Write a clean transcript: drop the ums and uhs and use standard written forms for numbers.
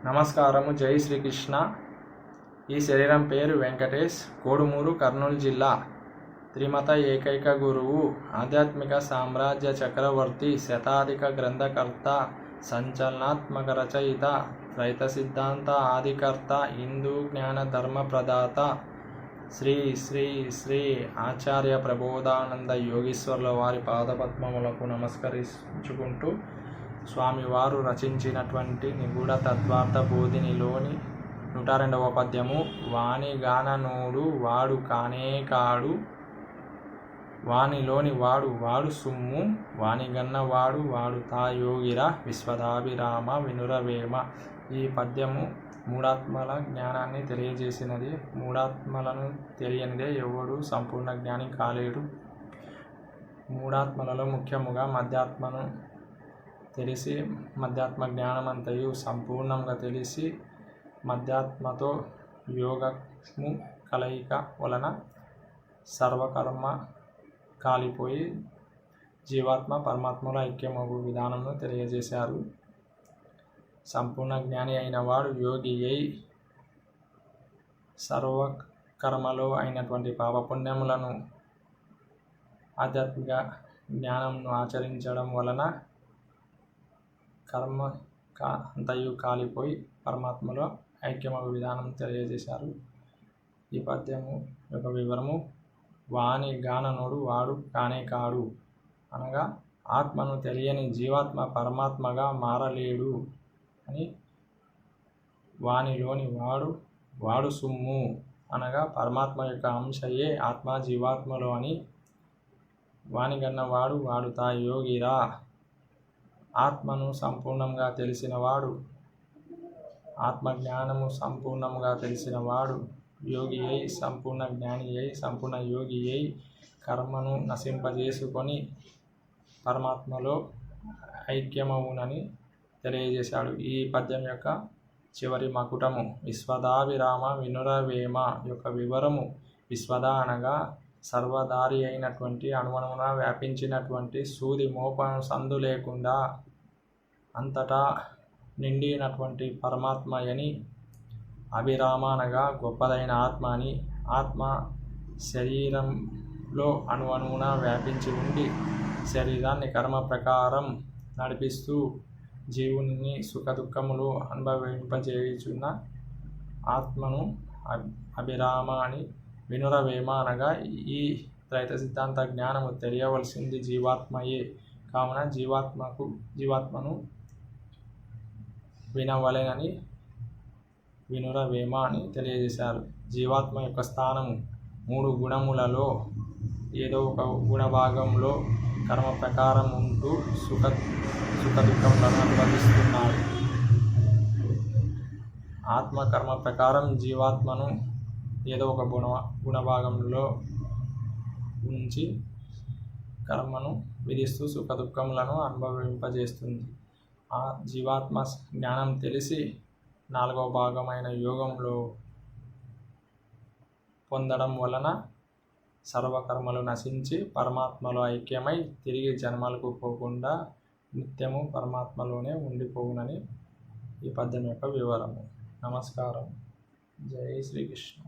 నమస్కారము. జై శ్రీకృష్ణ. ఈ శరీరం పేరు వెంకటేష్. కోడుమూరు, కర్నూలు జిల్లా. త్రిమత ఏకైక గురువు, ఆధ్యాత్మిక సామ్రాజ్య చక్రవర్తి, శతాధిక గ్రంథకర్త, సంచలనాత్మక రచయిత, త్రైత సిద్ధాంత ఆదికర్త, హిందూ జ్ఞాన ధర్మ ప్రదాత, శ్రీ శ్రీ శ్రీ ఆచార్య ప్రబోధానంద యోగీశ్వరుల వారి పాదపద్మములకు నమస్కరించుకుంటూ స్వామివారు రచించినటువంటి నిగూఢ తత్వార్థ బోధినిలోని 102వ పద్యము. వాని గాననోడు వాడు కానే కాడు, వానిలోని వాడు వాడు సుమ్ము, వానిగన్న వాడు వాడు తా యోగిరా, విశ్వదాభిరామ వినురవేమ. ఈ పద్యము మూడాత్మల జ్ఞానాన్ని తెలియజేసినది. మూడాత్మలను తెలియనిదే ఎవడు సంపూర్ణ జ్ఞాని కాలేడు. మూడాత్మలలో ముఖ్యముగా మధ్యాత్మను తెలిసి, మధ్యాత్మ జ్ఞానమంతయు సంపూర్ణంగా తెలిసి, మధ్యాత్మతో యోగము కలయిక వలన సర్వకర్మ కాలిపోయి జీవాత్మ పరమాత్మల ఐక్యమగు విధానంను తెలియజేశారు. సంపూర్ణ జ్ఞాని అయిన వాడు యోగి అయి సర్వకర్మలో అయినటువంటి పాపపుణ్యములను ఆధ్యాత్మిక జ్ఞానంను ఆచరించడం వలన కర్మ అంతయు కాలిపోయి పరమాత్మలో ఐక్యమగు విధానం తెలియజేశారు. ఈ పద్యము యొక్క వివరము. వాని గాననోడు వాడు కానే కాడు అనగా ఆత్మను తెలియని జీవాత్మ పరమాత్మగా మారలేడు అని. వానిలోని వాడు వాడు సుమ్ము అనగా పరమాత్మ యొక్క అంశయే ఆత్మ జీవాత్మలో అని. వానిగన్న వాడు వాడు తా యోగిరా, ఆత్మను సంపూర్ణంగా తెలిసినవాడు, ఆత్మజ్ఞానము సంపూర్ణముగా తెలిసినవాడు యోగి అయి, సంపూర్ణ జ్ఞాని అయి, సంపూర్ణ యోగి అయి కర్మను నశింపజేసుకొని పరమాత్మలో ఐక్యమవునని తెలియజేశాడు. ఈ పద్యం యొక్క చివరి మకుటము విశ్వదాభిరామ వినురవేమ యొక్క వివరము. విశ్వద అనగా సర్వదారి అయినటువంటి, అణువణువున వ్యాపించినటువంటి, సూది మోపను సందు లేకుండా అంతటా నిండినటువంటి పరమాత్మయని. అభిరామ అనగా గొప్పదైన ఆత్మ అని. ఆత్మ శరీరంలో అణువణువున వ్యాపించి ఉండి శరీరాన్ని కర్మ ప్రకారం నడిపిస్తూ జీవుని సుఖదుఖములు అనుభవింపజేయుచున్న ఆత్మను అభిరామ అని. వినురవేమ అనగా ఈ త్రైత సిద్ధాంత జ్ఞానము తెలియవలసింది జీవాత్మయే కావున జీవాత్మను వినవలెనని వినురవేమ అని తెలియజేశారు. జీవాత్మ యొక్క స్థానము 3 గుణములలో ఏదో ఒక గుణభాగంలో కర్మ ప్రకారం ఉంటూ సుఖదుఖములను అనుభవిస్తున్నాడు. ఆత్మ కర్మ ప్రకారం జీవాత్మను ఏదో ఒక గుణభాగంలో ఉంచి కర్మను విధిస్తూ సుఖదుఖములను అనుభవింపజేస్తుంది. ఆ జీవాత్మ జ్ఞానం తెలిసి 4వ భాగమైన యోగంలో పొందడం వలన సర్వకర్మలు నశించి పరమాత్మలో ఐక్యమై తిరిగి జన్మలకు పోకుండా నిత్యము పరమాత్మలోనే ఉండిపోవునని ఈ పద్యం యొక్క వివరము. నమస్కారం. జై శ్రీకృష్ణ.